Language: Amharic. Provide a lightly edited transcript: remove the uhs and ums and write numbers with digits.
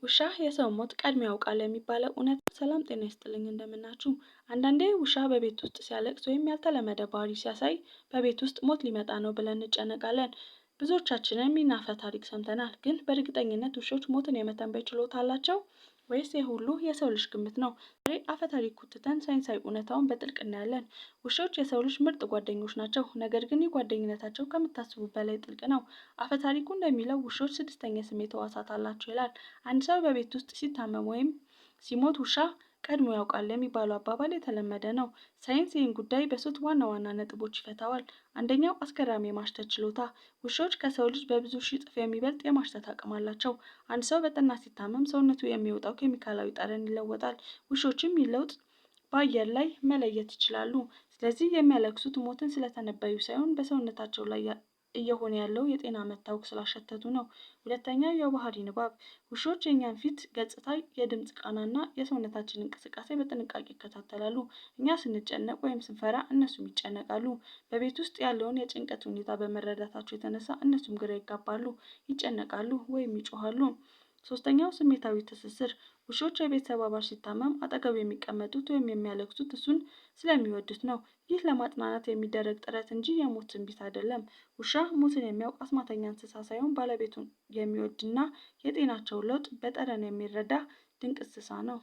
ውሻ የሰው ሞት ቀድሞ ያውቃል የሚባለው እውነት። ሰላም ጤና ይስጥልኝ፣ እንደምናችሁ። አንዳንዴ ውሻ በቤት ውስጥ ሲያለቅስ ወይም ያልተለመደ ባህሪ ሲያሳይ በቤት ውስጥ ሞት ሊመጣ ነው ብለን እንጨነቃለን። ብዙዎቻችንም ይህን አፈ ታሪክ ሰምተናል። ግን በእርግጠኝነት ውሾች ሞትን የመተንበይ ችሎታ አላቸው ወይስ ይህ ሁሉ የሰው ልጅ ግምት ነው? ዛሬ አፈ ታሪኩን ትተን ሳይንሳዊ እውነታውን በጥልቅ እናያለን። ውሾች የሰው ልጅ ምርጥ ጓደኞች ናቸው፣ ነገር ግን ይህ ጓደኝነታቸው ከምታስቡት በላይ ጥልቅ ነው። አፈ ታሪኩ እንደሚለው ውሾች 6ኛ የስሜት ሕዋሳት አላቸው ይላል። አንድ ሰው በቤት ውስጥ ሲታመም ወይም ሲሞት ውሻ ቀድሞ ያውቃል የሚባለው አባባል የተለመደ ነው። ሳይንስ ይህን ጉዳይ በሶስት ዋና ዋና ነጥቦች ይፈታዋል። አንደኛው አስገራሚ የማሽተት ችሎታ። ውሾች ከሰው ልጅ በብዙ ሺህ እጥፍ የሚበልጥ የማሽተት አቅም አላቸው። አንድ ሰው በጠና ሲታመም ሰውነቱ የሚወጣው ኬሚካላዊ ጠረን ይለወጣል። ውሾችም ይህ ለውጥ በአየር ላይ መለየት ይችላሉ። ስለዚህ የሚያለቅሱት ሞትን ስለተነበዩ ሳይሆን በሰውነታቸው ላይ እየሆነ ያለው የጤና መታወክ ስላሸተቱ ነው። ሁለተኛው የባህሪ ንባብ። ውሾች የእኛን ፊት ገጽታ፣ የድምፅ ቃናና የሰውነታችን እንቅስቃሴ በጥንቃቄ ይከታተላሉ። እኛ ስንጨነቅ ወይም ስንፈራ እነሱም ይጨነቃሉ። በቤት ውስጥ ያለውን የጭንቀት ሁኔታ በመረዳታቸው የተነሳ እነሱም ግራ ይጋባሉ፣ ይጨነቃሉ ወይም ይጮሃሉ። ሶስተኛው ስሜታዊ ትስስር። ውሾች የቤተሰብ አባል ሲታመም አጠገቡ የሚቀመጡት ወይም የሚያለቅሱት እሱን ስለሚወዱት ነው። ይህ ለማጽናናት የሚደረግ ጥረት እንጂ የሞት ትንቢት አይደለም። ውሻ ሞትን የሚያውቅ አስማተኛ እንስሳ ሳይሆን ባለቤቱን የሚወድና የጤናቸውን ለውጥ በጠረን የሚረዳ ድንቅ እንስሳ ነው።